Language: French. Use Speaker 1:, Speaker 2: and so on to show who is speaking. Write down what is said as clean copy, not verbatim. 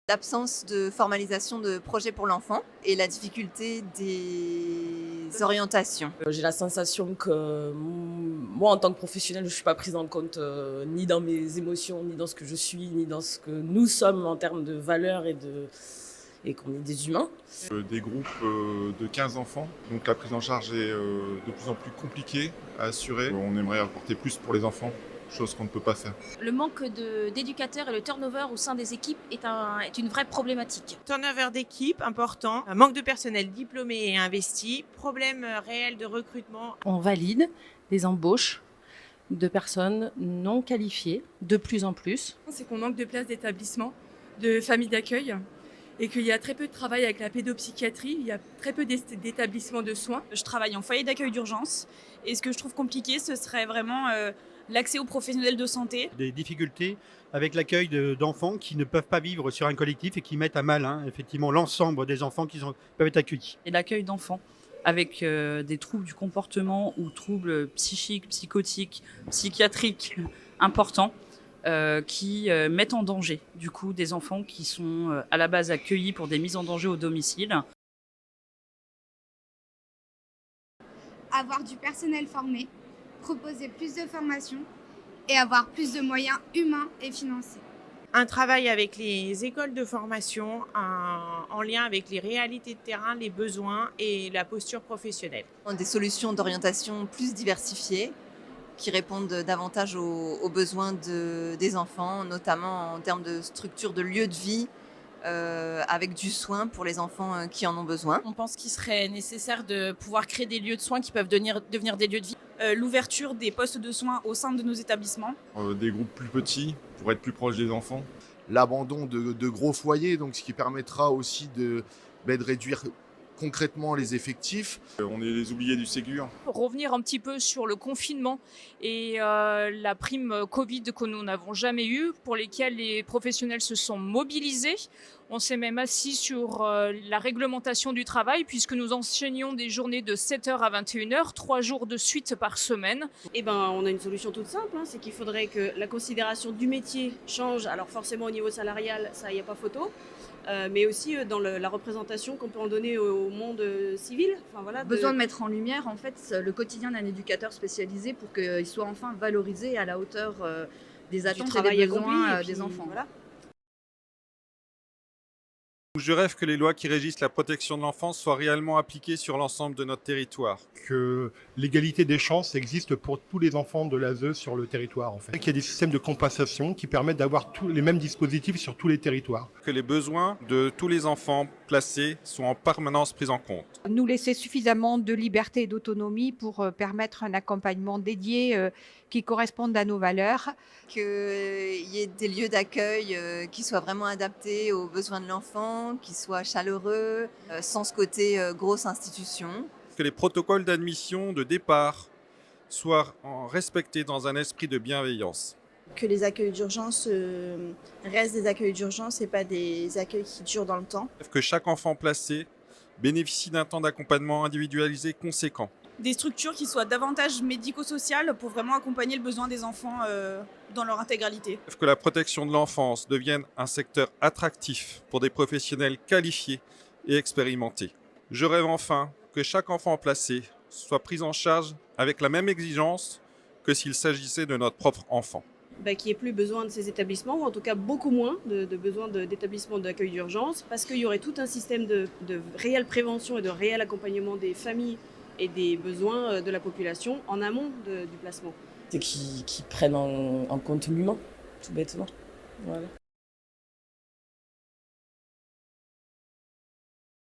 Speaker 1: L'absence de formalisation de projet pour l'enfant et la difficulté des orientations.
Speaker 2: J'ai la sensation que moi, en tant que professionnelle, je ne suis pas prise en compte ni dans mes émotions, ni dans ce que je suis, ni dans ce que nous sommes en termes de valeurs et qu'on est des humains.
Speaker 3: Des groupes de 15 enfants, donc la prise en charge est de plus en plus compliquée à assurer. On aimerait apporter plus pour les enfants, chose qu'on ne peut pas faire.
Speaker 4: Le manque d'éducateurs et le turnover au sein des équipes est une vraie problématique.
Speaker 5: Turnover d'équipe important, un manque de personnel diplômé et investi, problème réel de recrutement.
Speaker 6: On valide des embauches de personnes non qualifiées de plus en plus.
Speaker 7: C'est qu'on manque de places d'établissement, de familles d'accueil et qu'il y a très peu de travail avec la pédopsychiatrie, il y a très peu d'établissements de soins.
Speaker 8: Je travaille en foyer d'accueil d'urgence et ce que je trouve compliqué, ce serait vraiment l'accès aux professionnels de santé.
Speaker 9: Des difficultés avec l'accueil d'enfants qui ne peuvent pas vivre sur un collectif et qui mettent à mal effectivement l'ensemble des enfants qui peuvent être accueillis.
Speaker 10: Et l'accueil d'enfants avec des troubles du comportement ou troubles psychiques, psychotiques, psychiatriques importants qui mettent en danger du coup des enfants qui sont à la base accueillis pour des mises en danger au domicile.
Speaker 11: Avoir du personnel formé, proposer plus de formations et avoir plus de moyens humains et financiers.
Speaker 5: Un travail avec les écoles de formation en lien avec les réalités de terrain, les besoins et la posture professionnelle.
Speaker 1: Des solutions d'orientation plus diversifiées qui répondent davantage aux besoins des enfants, notamment en termes de structure de lieu de vie, avec du soin pour les enfants qui en ont besoin.
Speaker 8: On pense qu'il serait nécessaire de pouvoir créer des lieux de soins qui peuvent devenir des lieux de vie. L'ouverture des postes de soins au sein de nos établissements.
Speaker 3: Des groupes plus petits pour être plus proches des enfants.
Speaker 12: L'abandon de gros foyers, donc ce qui permettra aussi de réduire concrètement les effectifs.
Speaker 3: On est les oubliés du Ségur.
Speaker 8: Revenir un petit peu sur le confinement et la prime Covid que nous n'avons jamais eue, pour lesquelles les professionnels se sont mobilisés. On s'est même assis sur la réglementation du travail puisque nous enseignions des journées de 7h à 21h, 3 jours de suite par semaine.
Speaker 13: On a une solution toute simple, c'est qu'il faudrait que la considération du métier change. Alors forcément au niveau salarial, ça, il n'y a pas photo. Mais aussi dans la représentation qu'on peut en donner au monde civil.
Speaker 14: Besoin de mettre en lumière en fait le quotidien d'un éducateur spécialisé pour qu'il soit enfin valorisé à la hauteur des attentes et des besoins des enfants. Voilà.
Speaker 15: Je rêve que les lois qui régissent la protection de l'enfance soient réellement appliquées sur l'ensemble de notre territoire.
Speaker 16: Que l'égalité des chances existe pour tous les enfants de l'ASE sur le territoire. En fait. Qu'il y a des systèmes de compensation qui permettent d'avoir tous les mêmes dispositifs sur tous les territoires.
Speaker 15: Que les besoins de tous les enfants placés soient en permanence pris en compte.
Speaker 17: Nous laisser suffisamment de liberté et d'autonomie pour permettre un accompagnement dédié qui corresponde à nos valeurs.
Speaker 1: Qu'il y ait des lieux d'accueil qui soient vraiment adaptés aux besoins de l'enfant, qui soient chaleureux, sans ce côté grosse institution.
Speaker 15: Que les protocoles d'admission de départ soient respectés dans un esprit de bienveillance.
Speaker 18: Que les accueils d'urgence restent des accueils d'urgence et pas des accueils qui durent dans le temps.
Speaker 15: Que chaque enfant placé bénéficie d'un temps d'accompagnement individualisé conséquent.
Speaker 8: Des structures qui soient davantage médico-sociales pour vraiment accompagner le besoin des enfants dans leur intégralité.
Speaker 15: Que la protection de l'enfance devienne un secteur attractif pour des professionnels qualifiés et expérimentés. Je rêve enfin que chaque enfant placé soit pris en charge avec la même exigence que s'il s'agissait de notre propre enfant.
Speaker 13: Qu'il n'y ait plus besoin de ces établissements, ou en tout cas beaucoup moins de besoin d'établissements d'accueil d'urgence, parce qu'il y aurait tout un système de réelle prévention et de réel accompagnement des familles et des besoins de la population en amont du placement.
Speaker 2: C'est qu'ils prennent en compte l'humain, tout bêtement. Voilà.